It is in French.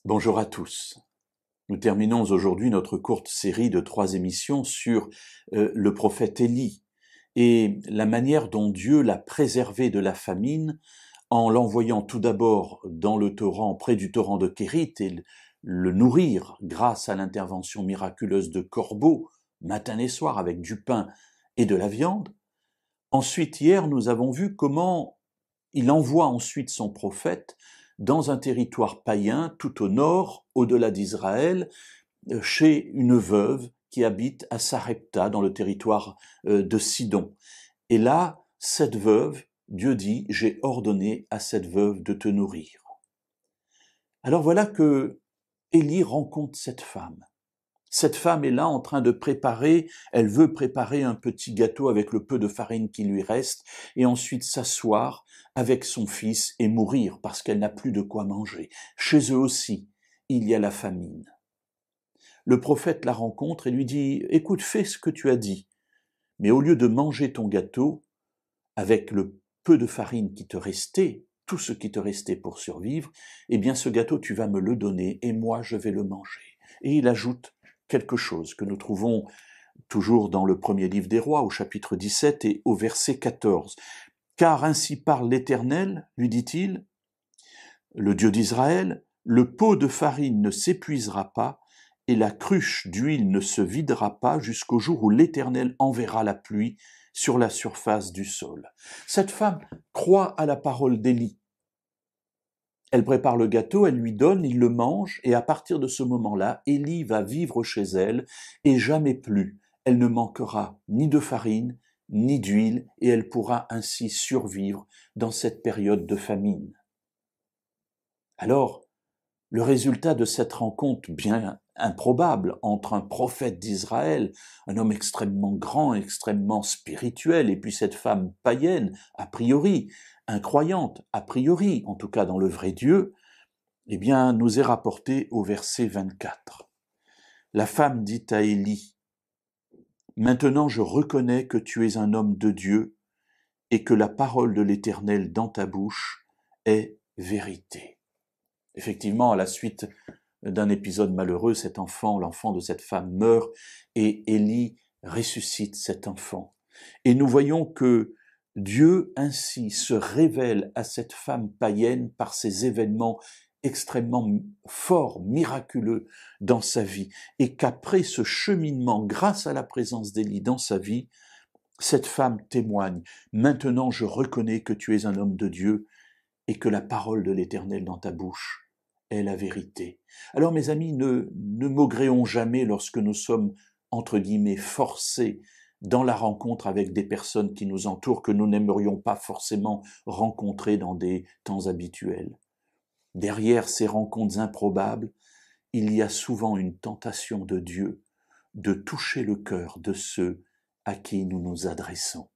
Bonjour à tous. Nous terminons aujourd'hui notre courte série de 3 émissions sur le prophète Élie et la manière dont Dieu l'a préservé de la famine en l'envoyant tout d'abord dans le torrent, près du torrent de Kérit, et le nourrir grâce à l'intervention miraculeuse de corbeaux, matin et soir, avec du pain et de la viande. Ensuite, hier, nous avons vu comment il envoie ensuite son prophète dans un territoire païen, tout au nord, au-delà d'Israël, chez une veuve qui habite à Sarepta, dans le territoire de Sidon. Et là, cette veuve, Dieu dit, j'ai ordonné à cette veuve de te nourrir. Alors voilà que Élie rencontre cette femme. Cette femme est là en train de préparer, elle veut préparer un petit gâteau avec le peu de farine qui lui reste et ensuite s'asseoir avec son fils et mourir parce qu'elle n'a plus de quoi manger. Chez eux aussi, il y a la famine. Le prophète la rencontre et lui dit « Écoute, fais ce que tu as dit, mais au lieu de manger ton gâteau avec le peu de farine qui te restait, tout ce qui te restait pour survivre, eh bien ce gâteau tu vas me le donner et moi je vais le manger. » Et il ajoute quelque chose que nous trouvons toujours dans le premier livre des rois, au chapitre 17 et au verset 14. « Car ainsi parle l'Éternel, lui dit-il, le Dieu d'Israël, le pot de farine ne s'épuisera pas, et la cruche d'huile ne se videra pas jusqu'au jour où l'Éternel enverra la pluie sur la surface du sol. » Cette femme croit à la parole d'Élie. Elle prépare le gâteau, elle lui donne, il le mange, et à partir de ce moment-là, Élie va vivre chez elle, et jamais plus elle ne manquera ni de farine, ni d'huile, et elle pourra ainsi survivre dans cette période de famine. Alors, le résultat de cette rencontre bien improbable entre un prophète d'Israël, un homme extrêmement grand, extrêmement spirituel, et puis cette femme païenne, a priori, incroyante, a priori, en tout cas dans le vrai Dieu, eh bien, nous est rapporté au verset 24. La femme dit à Élie, « Maintenant je reconnais que tu es un homme de Dieu et que la parole de l'Éternel dans ta bouche est vérité. » Effectivement, à la suite d'un épisode malheureux, cet enfant, l'enfant de cette femme meurt et Élie ressuscite cet enfant. Et nous voyons que Dieu ainsi se révèle à cette femme païenne par ces événements extrêmement forts, miraculeux dans sa vie, et qu'après ce cheminement, grâce à la présence d'Élie dans sa vie, cette femme témoigne, « Maintenant je reconnais que tu es un homme de Dieu et que la parole de l'Éternel dans ta bouche est la vérité. » Alors mes amis, ne maugréons jamais lorsque nous sommes, entre guillemets, forcés dans la rencontre avec des personnes qui nous entourent, que nous n'aimerions pas forcément rencontrer dans des temps habituels. Derrière ces rencontres improbables, il y a souvent une tentation de Dieu de toucher le cœur de ceux à qui nous nous adressons.